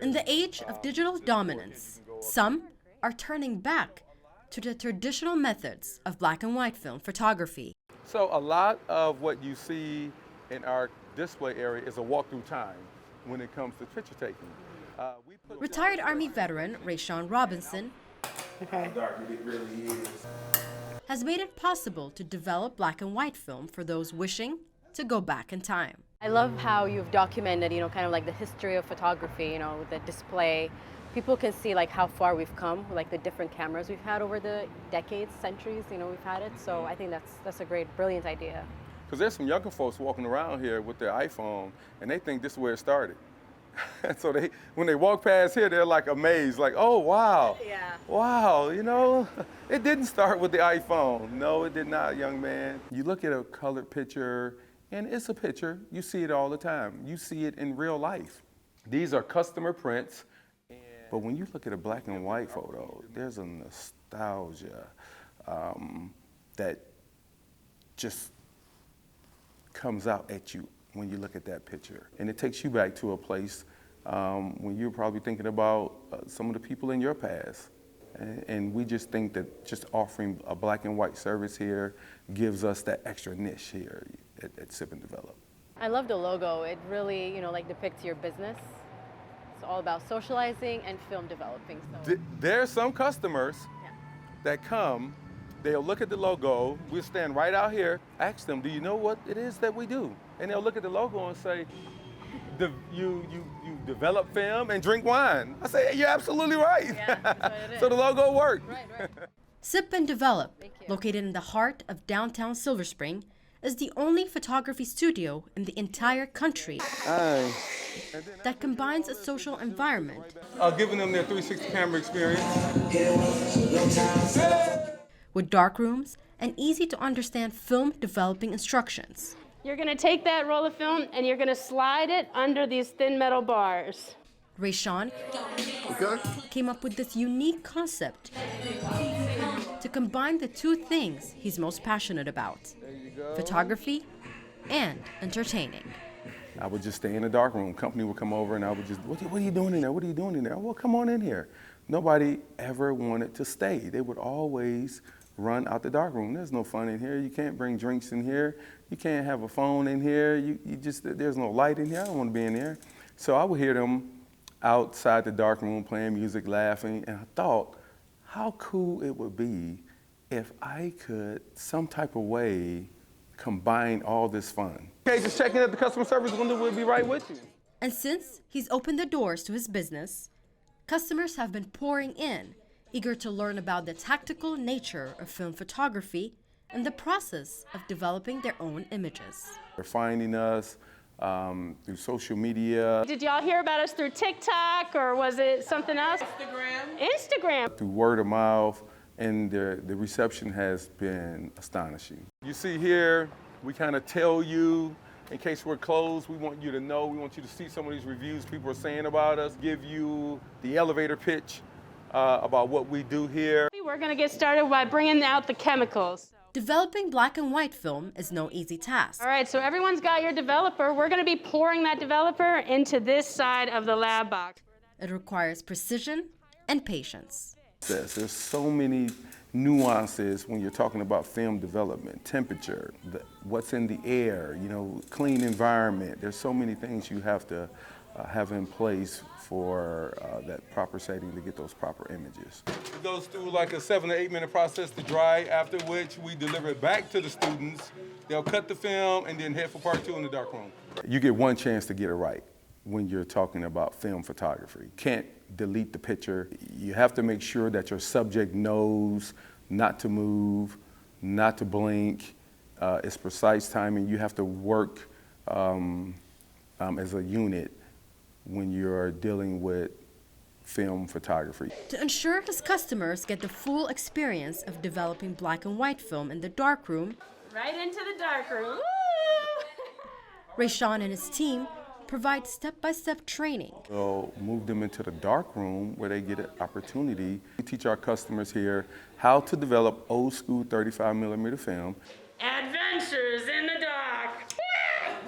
In the age of digital dominance, some are turning back to the traditional methods of black and white film photography. So a lot of what you see in our display area is a walk-through time when it comes to picture taking. Retired Army veteran Rayshawn Robinson has made it possible to develop black and white film for those wishing to go back in time. I love how you've documented, kind of like the history of photography, the display. People can see like how far we've come, like the different cameras we've had over the decades, centuries, we've had it. So I think that's a great, brilliant idea. Because there's some younger folks walking around here with their iPhone and they think this is where it started. So when they walk past here, they're like amazed, like, oh, wow. Yeah. Wow, it didn't start with the iPhone. No, it did not, young man. You look at a colored picture, and it's a picture. You see it all the time. You see it in real life. These are customer prints. But when you look at a black and white photo, there's a nostalgia that just comes out at you when you look at that picture. And it takes you back to a place when you're probably thinking about some of the people in your past. And we just think that just offering a black and white service here gives us that extra niche here at Sip and Develop. I love the logo. It really, depicts your business. It's all about socializing and film developing. So. There are some customers that come, they'll look at the logo, we'll stand right out here, ask them, do you know what it is that we do? And they'll look at the logo and say, you develop film and drink wine. I say, you're absolutely right. Yeah, that's what it is. So the logo worked. Right. Sip and Develop, located in the heart of downtown Silver Spring, is the only photography studio in the entire country that combines a social environment Giving them their 360 camera experience with dark rooms and easy to understand film developing instructions. You're going to take that roll of film and you're going to slide it under these thin metal bars. Rayshawn came up with this unique concept to combine the two things he's most passionate about: photography and entertaining. I would just stay in the dark room. Company would come over and I would just, what are you doing in there? What are you doing in there? Well, come on in here. Nobody ever wanted to stay. They would always run out the dark room. There's no fun in here. You can't bring drinks in here. You can't have a phone in here. There's no light in here. I don't want to be in here. So I would hear them outside the dark room playing music, laughing, and I thought, how cool it would be if I could some type of way combine all this fun. Okay, just checking at the customer service window, we'll be right with you. And since he's opened the doors to his business, customers have been pouring in, eager to learn about the tactical nature of film photography and the process of developing their own images. They're finding us through social media. Did y'all hear about us through TikTok or was it something else? Instagram. Through word of mouth, and the reception has been astonishing. You see here, we kind of tell you, in case we're closed, we want you to know, we want you to see some of these reviews people are saying about us, give you the elevator pitch about what we do here. We're going to get started by bringing out the chemicals. Developing black and white film is no easy task. All right, so everyone's got your developer. We're going to be pouring that developer into this side of the lab box. It requires precision and patience. There's so many nuances when you're talking about film development, temperature, what's in the air, clean environment. There's so many things you have to have in place for that proper setting to get those proper images. It goes through like a 7 to 8 minute process to dry, after which we deliver it back to the students. They'll cut the film and then head for part 2 in the darkroom. You get one chance to get it right when you're talking about film photography. You can't delete the picture. You have to make sure that your subject knows not to move, not to blink. It's precise timing. You have to work as a unit when you're dealing with film photography. To ensure his customers get the full experience of developing black and white film in the darkroom, Right into the darkroom. Rayshawn and his team provide step-by-step training. We'll move them into the dark room where they get an opportunity. We teach our customers here how to develop old school 35mm film. Adventures in the dark.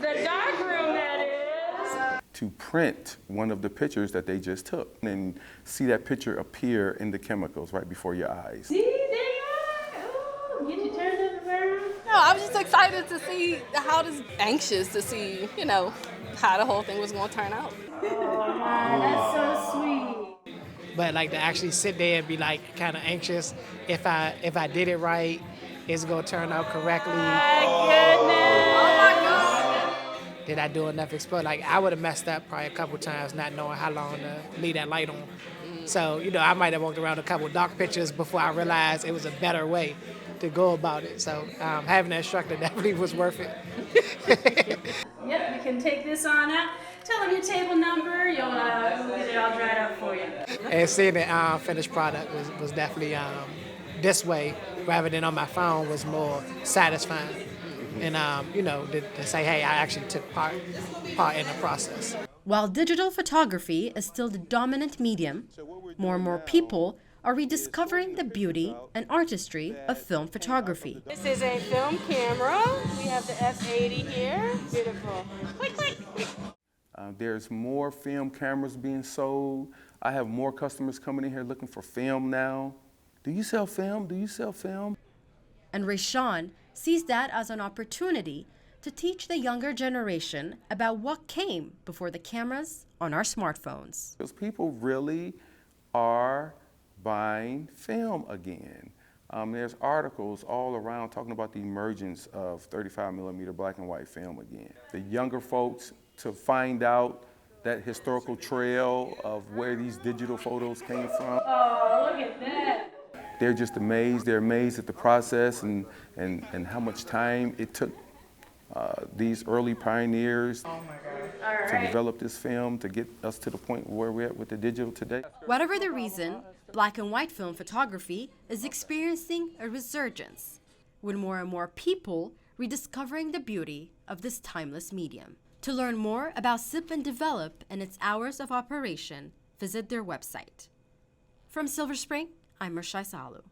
The dark room, that is. to print one of the pictures that they just took and see that picture appear in the chemicals right before your eyes. See, there you are. Ooh, get you turned up around. No, I was just excited to see anxious to see, how the whole thing was going to turn out. Oh, man, that's so sweet. But like to actually sit there and be like kind of anxious if I did it right, is it gonna turn out correctly? My goodness. Oh, my God. Did I do enough exposure? Like I would have messed up probably a couple times not knowing how long to leave that light on. So, I might have walked around a couple dark pictures before I realized it was a better way to go about it. So having that instructor definitely was worth it. Yep, you can take this on out. Tell them your table number. We'll get it all dried up for you. And seeing the finished product was definitely this way rather than on my phone was more satisfying. And, to say, hey, I actually took part in the process. While digital photography is still the dominant medium, more and more people are rediscovering the beauty and artistry of film photography. This is a film camera. We have the F80 here. Beautiful. Click, click. There's more film cameras being sold. I have more customers coming in here looking for film now. Do you sell film? Do you sell film? And Rashawn sees that as an opportunity to teach the younger generation about what came before the cameras on our smartphones. Because people really are buying film again. There's articles all around talking about the emergence of 35 millimeter black and white film again. The younger folks to find out that historical trail of where these digital photos came from. Oh, look at that. They're just amazed. They're amazed at the process and how much time it took these early pioneers to develop this film to get us to the point where we're at with the digital today. Whatever the reason, black and white film photography is experiencing a resurgence, with more and more people rediscovering the beauty of this timeless medium. To learn more about Sip and Develop and its hours of operation, visit their website. From Silver Spring, I'm Mirchaye Sahlu.